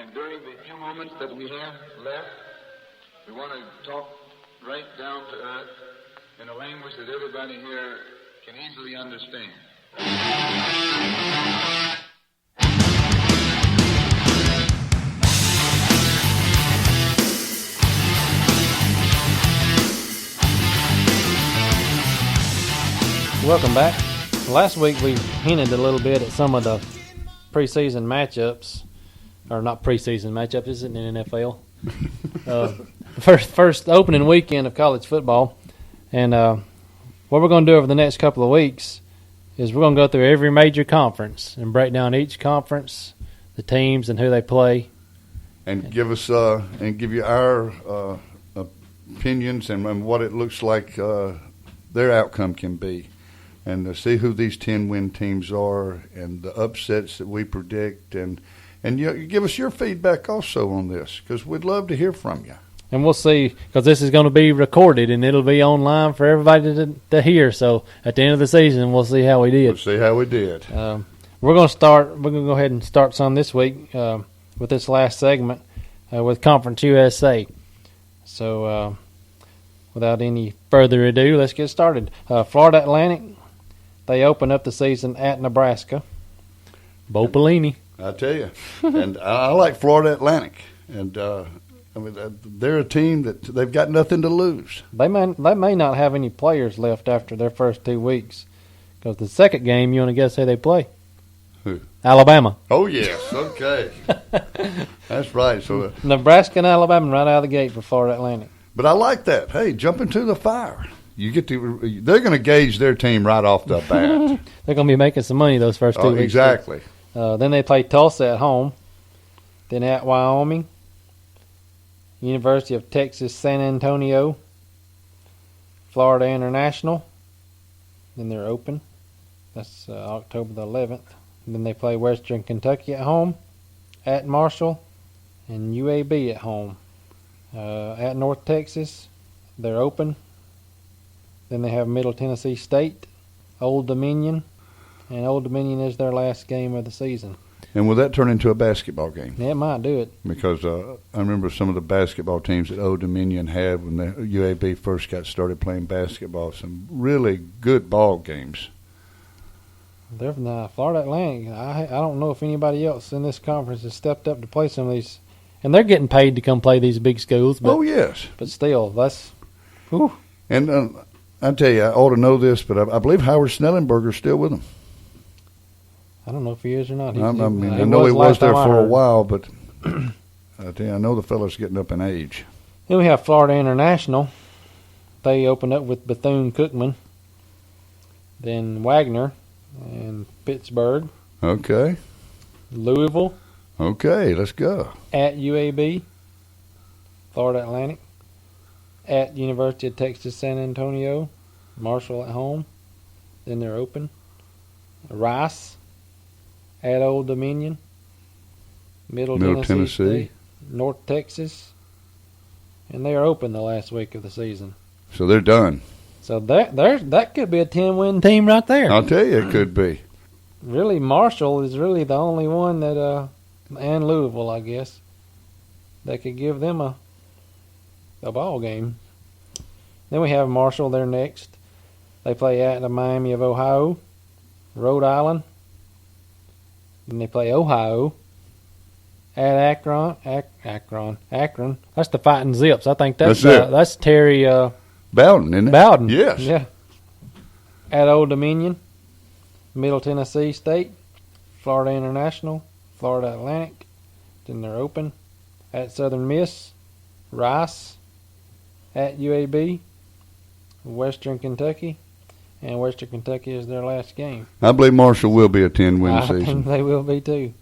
And during the few moments that we have left, we want to talk right down to earth in a language that everybody here can easily understand. Welcome back. Last week we hinted a little bit at some of the preseason matchups, or not preseason matchups, is it in the NFL? First opening weekend of college football. And what we're going to do over the next couple of weeks is we're going to go through every major conference and break down each conference, the teams and who they play. And give us and give you our opinions and what it looks like their outcome can be. And see who these 10-win teams are and the upsets that we predict. And you give us your feedback also on this, because we'd love to hear from you. And we'll see, because this is going to be recorded and it'll be online for everybody to hear. So at the end of the season, we'll see how we did. We'll see how we did. We're going to go ahead and start some this week with this last segment with Conference USA. So without any further ado, let's get started. Florida Atlantic, they open up the season at Nebraska. Bo Pelini. I tell you. And I like Florida Atlantic. And they're a team that they've got nothing to lose. They may not have any players left after their first 2 weeks, because the second game, you want to guess who they play? Who? Alabama. Oh, yes. Okay. That's right. So Nebraska and Alabama right out of the gate for Florida Atlantic. But I like that. Hey, jump into the fire. They're going to gauge their team right off the bat. They're going to be making some money those first 2 weeks. Exactly. Then they play Tulsa at home. Then at Wyoming, University of Texas San Antonio, Florida International. Then they're open. That's October the 11th. And then they play Western Kentucky at home, at Marshall, and UAB at home. At North Texas, they're open. Then they have Middle Tennessee State, Old Dominion, and Old Dominion is their last game of the season. And will that turn into a basketball game? Yeah, it might do it. Because I remember some of the basketball teams that Old Dominion had when the UAB first got started playing basketball. Some really good ball games. Florida Atlantic, I don't know if anybody else in this conference has stepped up to play some of these. And they're getting paid to come play these big schools. But, oh, yes. But still, that's whew. And I tell you, I ought to know this, but I believe Howard Snellenberger's still with them. I don't know if he is or not. I know he was there for a while, but I tell you, I know the fellow's getting up in age. Then we have Florida International. They open up with Bethune-Cookman. Then Wagner and Pittsburgh. Okay. Louisville. Okay, let's go. At UAB. Florida Atlantic. At University of Texas San Antonio. Marshall at home. Then they're open. Rice. At Old Dominion, Middle Tennessee, North Texas, and they are open the last week of the season. So they're done. So that could be a 10-win team right there. I'll tell you, it could be. Really, Marshall is really the only one that, and Louisville, I guess, that could give them a ball game. Then we have Marshall there next. They play at the Miami of Ohio, Rhode Island. Then they play Ohio at Akron. Akron. That's the Fighting Zips. I think that's Terry Bowden, isn't it? Bowden. Yes. Yeah. At Old Dominion, Middle Tennessee State, Florida International, Florida Atlantic. Then they're open. At Southern Miss, Rice. At UAB, Western Kentucky. And Western Kentucky is their last game. I believe Marshall will be a 10-win season. I think they will be too.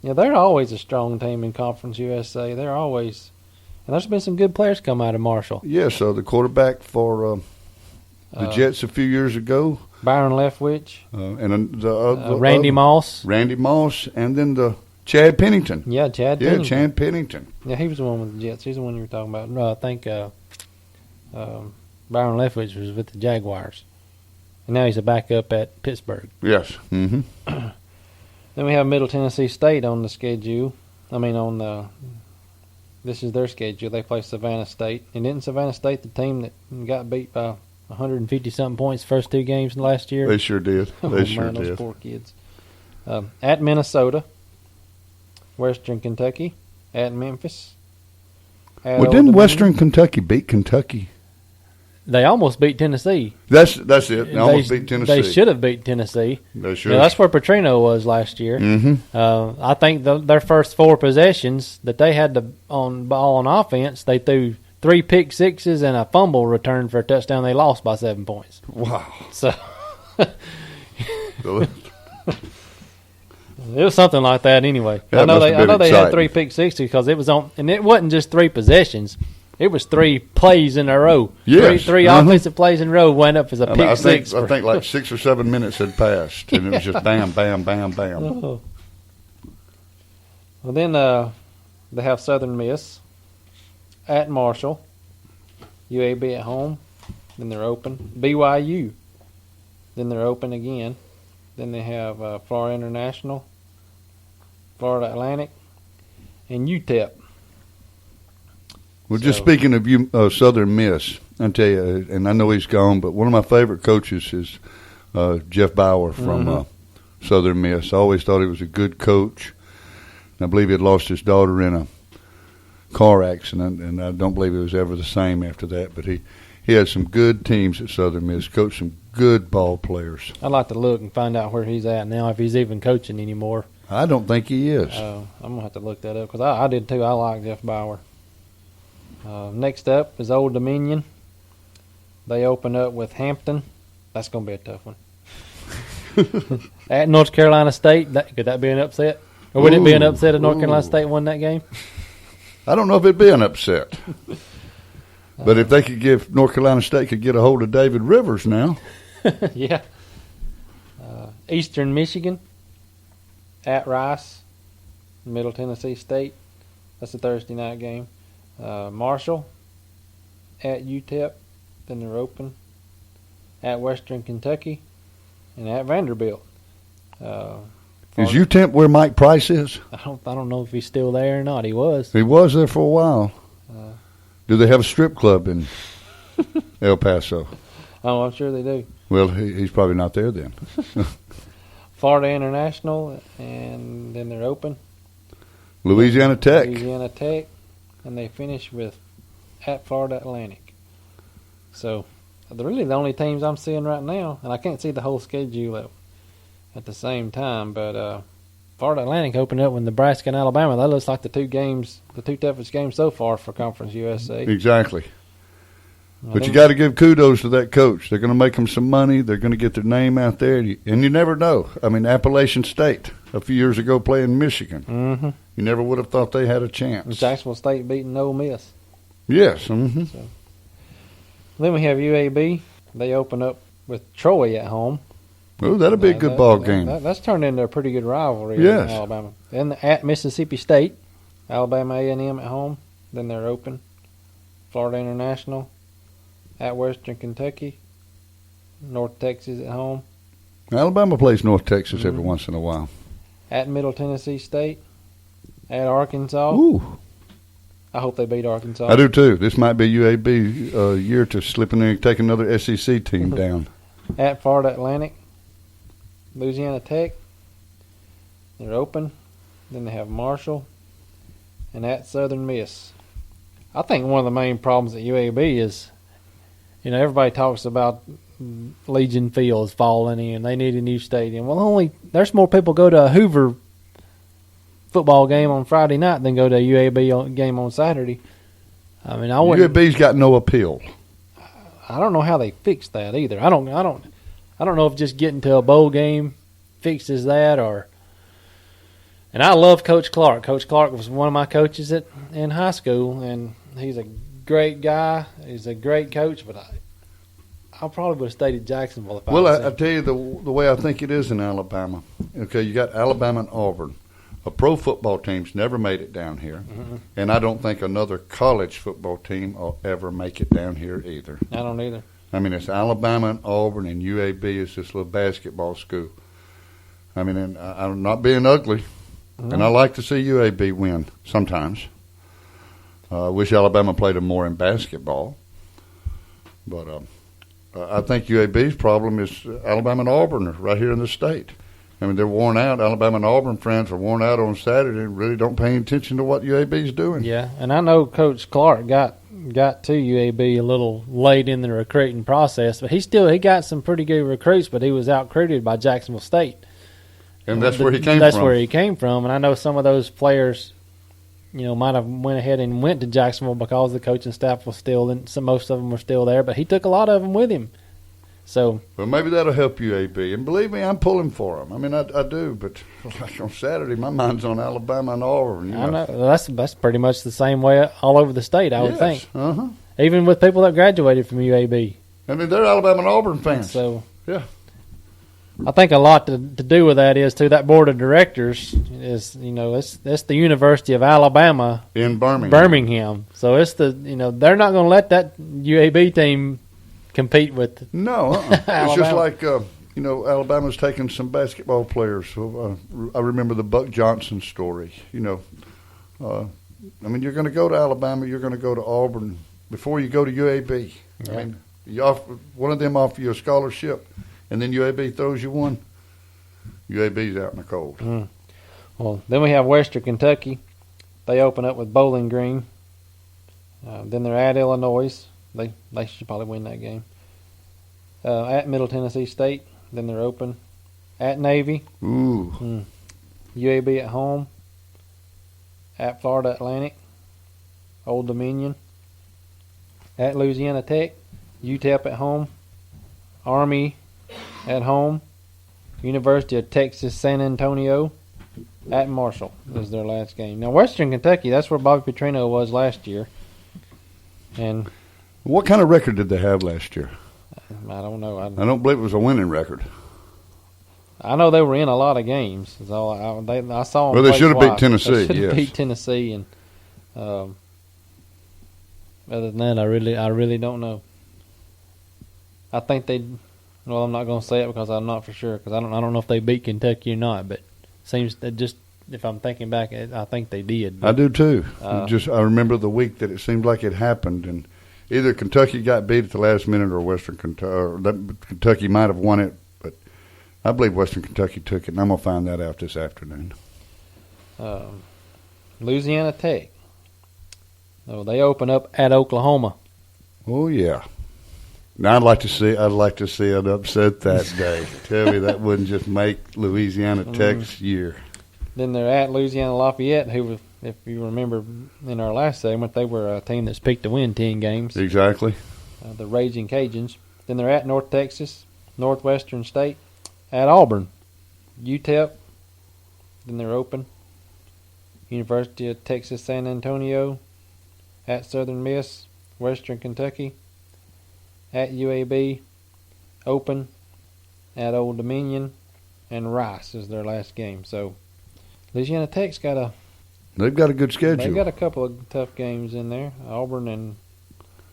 They're always a strong team in Conference USA. They're always, and there's been some good players come out of Marshall. Yes, the quarterback for the Jets a few years ago, Byron Leftwich, and Randy Moss. Randy Moss, and then the Chad Pennington. Yeah, Chad Pennington. Yeah, he was the one with the Jets. He's the one you were talking about. No, I think Byron Leftwich was with the Jaguars. And now he's a backup at Pittsburgh. Yes. Mm-hmm. Then we have Middle Tennessee State on the schedule. This is their schedule. They play Savannah State. And isn't Savannah State the team that got beat by 150-something points first two games last year? They sure did. They sure did. Those poor kids. At Minnesota, Western Kentucky, at Memphis. Well, didn't Western Kentucky beat Kentucky? They almost beat Tennessee. That's it. They almost beat Tennessee. They should have beat Tennessee. They should. Yeah, that's where Petrino was last year. Mm-hmm. I think their first four possessions that they had on ball on offense, they threw 3 pick sixes and a fumble return for a touchdown. They lost by 7 points. Wow. So it was something like that anyway. I know they had 3 pick sixes because it was on, and it wasn't just 3 possessions. It was 3 plays in a row. Yes. Three offensive plays in a row went up as a pick six. I think like 6 or 7 minutes had passed, and it was just bam, bam, bam, bam. Oh. Well, then they have Southern Miss at Marshall, UAB at home. Then they're open. BYU. Then they're open again. Then they have Florida International, Florida Atlantic, and UTEP. Well, just speaking of Southern Miss, I tell you, and I know he's gone, but one of my favorite coaches is Jeff Bauer from Southern Miss. I always thought he was a good coach. I believe he had lost his daughter in a car accident, and I don't believe it was ever the same after that. But he had some good teams at Southern Miss, coached some good ball players. I'd like to look and find out where he's at now, if he's even coaching anymore. I don't think he is. I'm going to have to look that up because I did too. I like Jeff Bauer. Next up is Old Dominion. They open up with Hampton. That's going to be a tough one. At North Carolina State, could that be an upset? Or would it be an upset if North Carolina State won that game? I don't know if it'd be an upset. But if North Carolina State could get a hold of David Rivers now. Yeah. Eastern Michigan at Rice, Middle Tennessee State. That's a Thursday night game. Marshall at UTEP, then they're open. At Western Kentucky and at Vanderbilt. Is UTEP where Mike Price is? I don't know if he's still there or not. He was. He was there for a while. Do they have a strip club in El Paso? Oh, I'm sure they do. Well, he's probably not there then. Florida International, and then they're open. Louisiana Tech. And they finish with at Florida Atlantic. So, they're really the only teams I'm seeing right now, and I can't see the whole schedule at the same time, but Florida Atlantic opened up with Nebraska and Alabama. That looks like the two toughest games so far for Conference USA. Exactly. But you got to give kudos to that coach. They're going to make them some money. They're going to get their name out there, and you never know. I mean, Appalachian State a few years ago playing Michigan. Mm-hmm. You never would have thought they had a chance. Jacksonville State beating Ole Miss. Yes. Mm-hmm. So. Then we have UAB. They open up with Troy at home. Oh, that'll be a good ball game. That's turned into a pretty good rivalry in Alabama. Then at Mississippi State, Alabama A&M at home. Then they're open. Florida International at Western Kentucky. North Texas at home. Alabama plays North Texas every once in a while. At Middle Tennessee State. At Arkansas. Ooh. I hope they beat Arkansas. I do too. This might be UAB year to slip in there and take another SEC team down. At Florida Atlantic. Louisiana Tech. They're open. Then they have Marshall. And at Southern Miss. I think one of the main problems at UAB is, everybody talks about Legion Fields falling in. They need a new stadium. Well, there's more people go to a Hoover football game on Friday night than go to a UAB game on Saturday. I mean, UAB's got no appeal. I don't know how they fixed that either. I don't know if just getting to a bowl game fixes that or. And I love Coach Clark. Coach Clark was one of my coaches in high school, and he's a great guy. He's a great coach, but I probably would have stayed at Jacksonville if I was I tell you the way I think it is in Alabama. Okay, you got Alabama and Auburn. A pro football team's never made it down here, and I don't think another college football team will ever make it down here either. I don't either. I mean, it's Alabama and Auburn, and UAB is this little basketball school. I mean, and I'm not being ugly, and I like to see UAB win sometimes. I wish Alabama played them more in basketball. But I think UAB's problem is Alabama and Auburn are right here in the state. I mean, they're worn out. Alabama and Auburn fans are worn out on Saturday and really don't pay attention to what UAB's doing. Yeah, and I know Coach Clark got to UAB a little late in the recruiting process, but he got some pretty good recruits, but he was out-recruited by Jacksonville State. And that's where he came from. That's where he came from, and I know some of those players, might have went ahead and went to Jacksonville because the coaching staff was still, and most of them were still there, but he took a lot of them with him. So, well, maybe that'll help UAB. And believe me, I'm pulling for them. I mean, I do, but like on Saturday, my mind's on Alabama and Auburn. I know. That's pretty much the same way all over the state, I would think. Uh-huh. Even with people that graduated from UAB. I mean, they're Alabama and Auburn fans. So, yeah. I think a lot to do with that is, too, that board of directors is, it's the University of Alabama. In Birmingham. So it's they're not going to let that UAB team compete with. No, it's just like Alabama's taking some basketball players. So, I remember the Buck Johnson story. I mean, you're going to go to Alabama, you're going to go to Auburn before you go to UAB. Yeah. I mean, one of them offer you a scholarship, and then UAB throws you one. UAB's out in the cold. Well, then we have Western Kentucky. They open up with Bowling Green. Then they're at Illinois. They should probably win that game. At Middle Tennessee State, then they're open. At Navy. Ooh. UAB at home. At Florida Atlantic. Old Dominion. At Louisiana Tech. UTEP at home. Army at home. University of Texas San Antonio. At Marshall is their last game. Now, Western Kentucky, that's where Bobby Petrino was last year. And what kind of record did they have last year? I don't know. I don't believe it was a winning record. I know they were in a lot of games. I saw them. Well, they should have beat Tennessee. They should have beat Tennessee, and other than that, I really don't know. I think they. Well, I'm not going to say it because I'm not for sure because I don't know if they beat Kentucky or not. But it seems that just if I'm thinking back, I think they did. But, I do too. I remember the week that it seemed like it happened and. Either Kentucky got beat at the last minute or Western Kentucky. Or Kentucky might have won it, but I believe Western Kentucky took it, and I'm going to find that out this afternoon. Louisiana Tech. Oh, they open up at Oklahoma. Oh yeah. Now I'd like to see an upset that day. Tell me that wouldn't just make Louisiana Tech's year. Then they're at Louisiana Lafayette, who, if you remember in our last segment, they were a team that's picked to win 10 games. Exactly. The Raging Cajuns. Then they're at North Texas, Northwestern State, at Auburn, UTEP. Then they're open. University of Texas San Antonio, at Southern Miss, Western Kentucky, at UAB, open, at Old Dominion, and Rice is their last game. So Louisiana Tech's they've got a good schedule. They've got a couple of tough games in there, Auburn and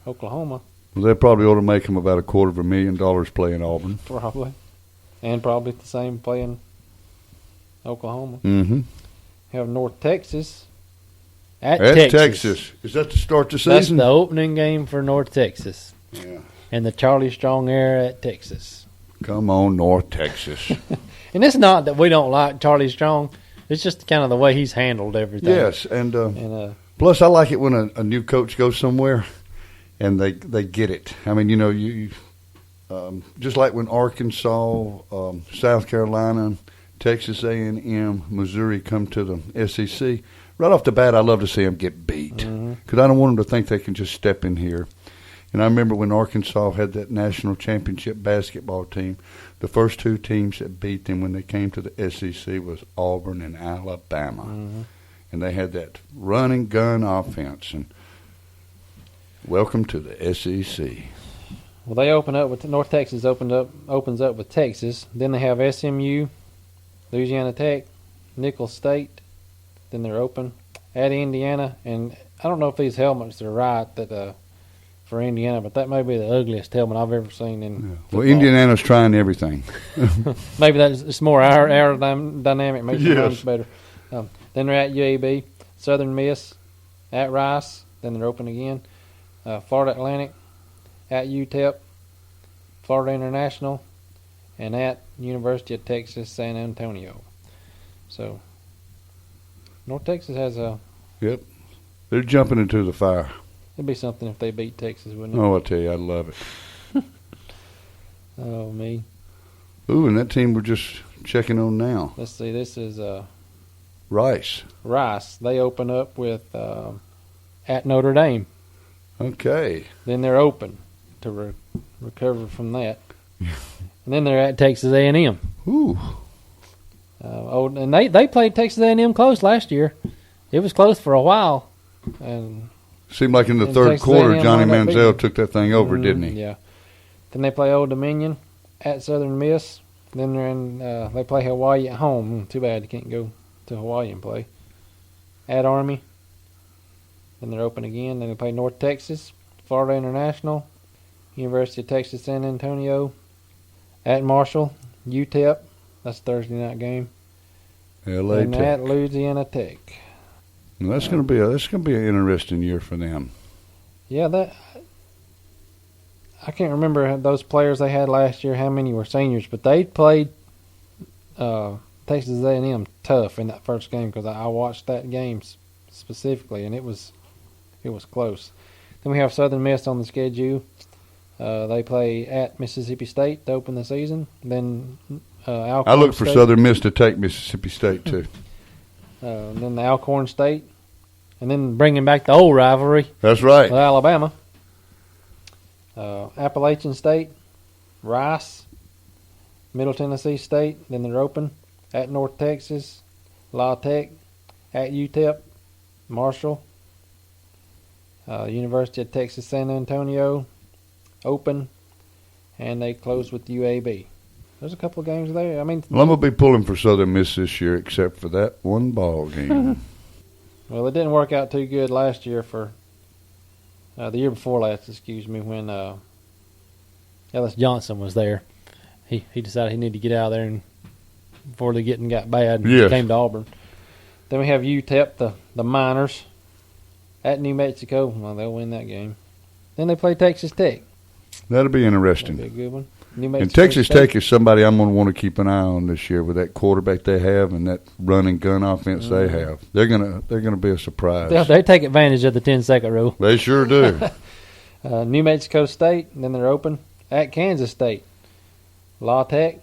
Oklahoma. Well, they probably ought to make them about $250,000 playing Auburn. Probably. And probably the same playing Oklahoma. Mm-hmm. Have North Texas at Texas. Is that to start the season? That's the opening game for North Texas. Yeah. And the Charlie Strong era at Texas. Come on, North Texas. And it's not that we don't like Charlie Strong. It's just kind of the way he's handled everything. Yes, and plus I like it when a new coach goes somewhere and they get it. I mean, you just like when Arkansas, South Carolina, Texas A&M, Missouri come to the SEC. Right off the bat, I love to see them get beat because I don't want them to think they can just step in here. And I remember when Arkansas had that national championship basketball team, the first two teams that beat them when they came to the SEC was Auburn and Alabama. And they had that run and gun offense. And welcome to the SEC. Well, they open up with North Texas opens up with Texas. Then they have SMU, Louisiana Tech, Nicholls State. Then they're open at Indiana. And I don't know if these helmets are right that for Indiana, but that may be the ugliest helmet I've ever seen in football. Well, Indiana's trying everything. Maybe it's more aerodynamic, makes the runs better. Then they're at UAB, Southern Miss, at Rice, then they're open again. Florida Atlantic, at UTEP, Florida International, and at University of Texas San Antonio. So North Texas has a... Yep. They're jumping into the fire. It'd be something if they beat Texas, wouldn't it? Oh, I tell you, I'd love it. Oh, me. Ooh, and that team we're just checking on now. Let's see. This is Rice. Rice. They open up with at Notre Dame. Okay. Then they're open to recover from that. And then they're at Texas A&M. Ooh. And they played Texas A&M close last year. It was close for a while. And seemed like in the third Texas quarter, A&M Johnny won that Manziel big. took that thing over, didn't he? Yeah. Then they play Old Dominion at Southern Miss. Then they play Hawaii at home. Too bad you can't go to Hawaii and play. At Army. Then they're open again. Then they play North Texas, Florida International, University of Texas San Antonio, at Marshall, UTEP. That's a Thursday night game. LA and Tech. at Louisiana Tech. Well, that's going to be an interesting year for them. Yeah, I can't remember those players they had last year, how many were seniors, but they played Texas A&M tough in that first game because I watched that game specifically, and it was close. Then we have Southern Miss on the schedule. They play at Mississippi State to open the season. Then Alcorn I look for State. Southern Miss to take Mississippi State, too. Then the Alcorn State. And then bringing back the old rivalry. That's right. With Alabama. Appalachian State, Rice, Middle Tennessee State. Then they're open at North Texas, La Tech, at UTEP, Marshall, University of Texas San Antonio, open, and they close with UAB. There's a couple of games there. I mean, well, I'm going to be pulling for Southern Miss this year, except for that one ball game. well, it didn't work out too good last year for the year before last. Excuse me, when Ellis Johnson was there, he decided he needed to get out of there and before the getting got bad. And Yes. Came to Auburn. Then we have UTEP, the Miners, at New Mexico. Well, they'll win that game. Then they play Texas Tech. That'll be interesting. That'll be a good one. New Mexico And Texas State. Tech is somebody I'm going to want to keep an eye on this year with that quarterback they have and that run and gun offense they have. They're gonna be a surprise. They take advantage of the 10-second rule. They sure do. New Mexico State, and then they're open at Kansas State. La Tech,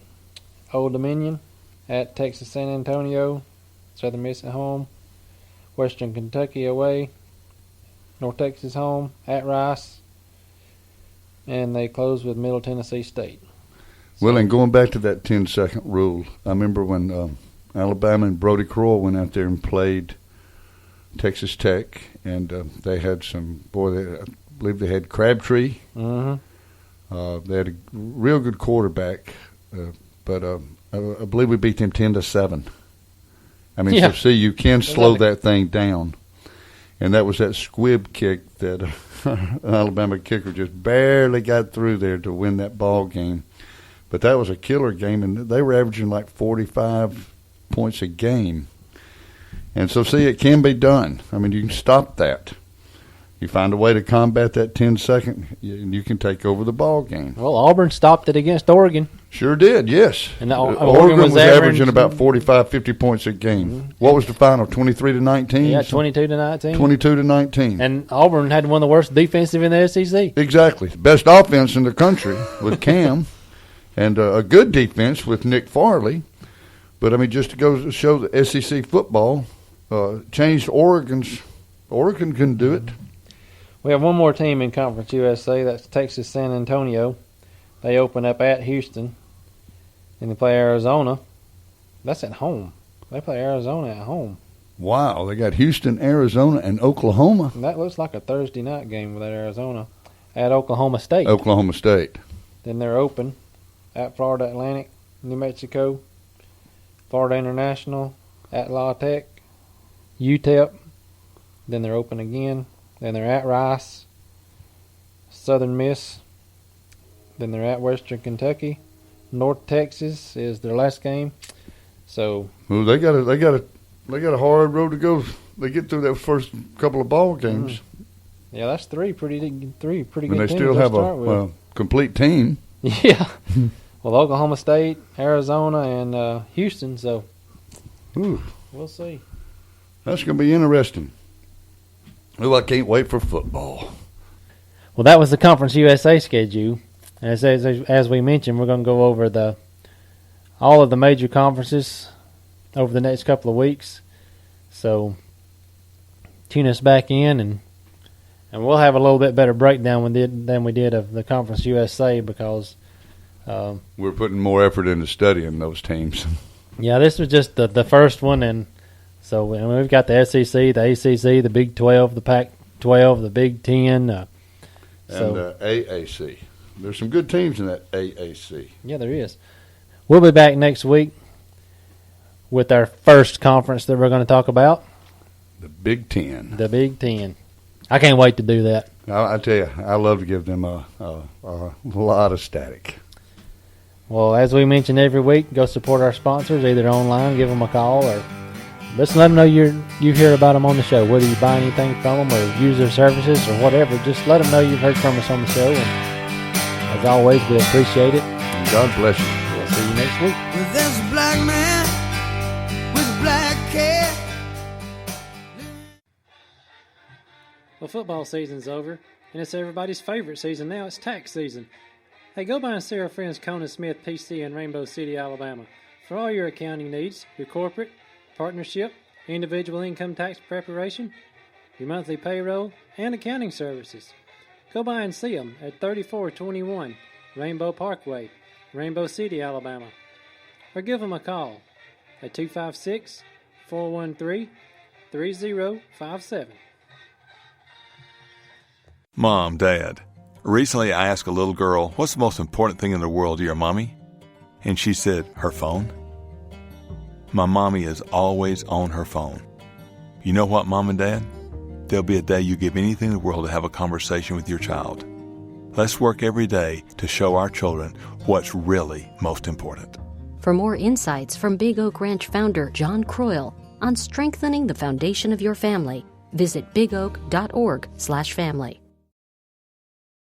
Old Dominion, at Texas San Antonio, Southern Miss at home, Western Kentucky away, North Texas home, at Rice, and they close with Middle Tennessee State. Well, and going back to that 10-second rule, I remember when Alabama and Brody Crowell went out there and played Texas Tech, and they had I believe they had Crabtree. Mm-hmm. They had a real good quarterback, but I believe we beat them 10-7. I mean, Yeah. so see, you can slow that thing down. And that was that squib kick that Alabama kicker just barely got through there to win that ball game. But that was a killer game, and they were averaging like 45 points a game. And so, see, it can be done. I mean, you can stop that. You find a way to combat that 10-second, and you can take over the ball game. Well, Auburn stopped it against Oregon. Sure did, yes. And Oregon was averaging about 45, 50 points a game. Mm-hmm. What was the final, 23-19? Yeah, 22-19. 22-19. And Auburn had one of the worst defensive in the SEC. Exactly. Best offense in the country with Cam, and a good defense with Nick Farley. But, I mean, just to go to show that SEC football changed Oregon can do it. We have one more team in Conference USA. That's Texas San Antonio. They open up at Houston, and they play Arizona. That's at home. They play Arizona at home. Wow, they got Houston, Arizona, and Oklahoma. And that looks like a Thursday night game with Arizona at Oklahoma State. Oklahoma State. Then they're open at Florida Atlantic, New Mexico, Florida International, at La Tech, UTEP. Then they're open again. Then they're at Rice, Southern Miss. Then they're at Western Kentucky. North Texas is their last game. So they got a hard road to go. They get through that first couple of ball games. Yeah, that's three pretty good And they teams still to have start with. a complete team. Yeah. Well, Oklahoma State, Arizona, and Houston. So Ooh, we'll see. that's going to be interesting. Oh, I can't wait for football. Well, that was the Conference USA schedule. As we mentioned, we're going to go over all of the major conferences over the next couple of weeks. So tune us back in, and we'll have a little bit better breakdown than we did of the Conference USA because we're putting more effort into studying those teams. Yeah, this was just the first one, and so we've got the SEC, the ACC, the Big 12, the Pac-12, the Big 10. And AAC. There's some good teams in that AAC. Yeah, there is. We'll be back next week with our first conference that we're going to talk about. The Big 10. The Big 10. I can't wait to do that. I tell you, I love to give them a lot of static. Well, as we mention every week, go support our sponsors, either online, give them a call, or let them know you hear about them on the show. Whether you buy anything from them or use their services or whatever, just let them know you've heard from us on the show. And as always, we appreciate it. And God bless you. We'll see you next week. Well, there's a black man with a black cat. Well, football season's over, and it's everybody's favorite season now. It's tax season. Hey, go by and see our friends Conan Smith, PC in Rainbow City, Alabama, for all your accounting needs, your corporate, partnership, individual income tax preparation, your monthly payroll, and accounting services. Go by and see them at 3421 Rainbow Parkway, Rainbow City, Alabama, or give them a call at 256-413-3057. Mom, Dad, recently I asked a little girl, what's the most important thing in the world to your mommy? And she said, her phone. My mommy is always on her phone. You know what, Mom and Dad? There'll be a day you give anything in the world to have a conversation with your child. Let's work every day to show our children what's really most important. For more insights from Big Oak Ranch founder John Croyle on strengthening the foundation of your family, visit bigoak.org/family.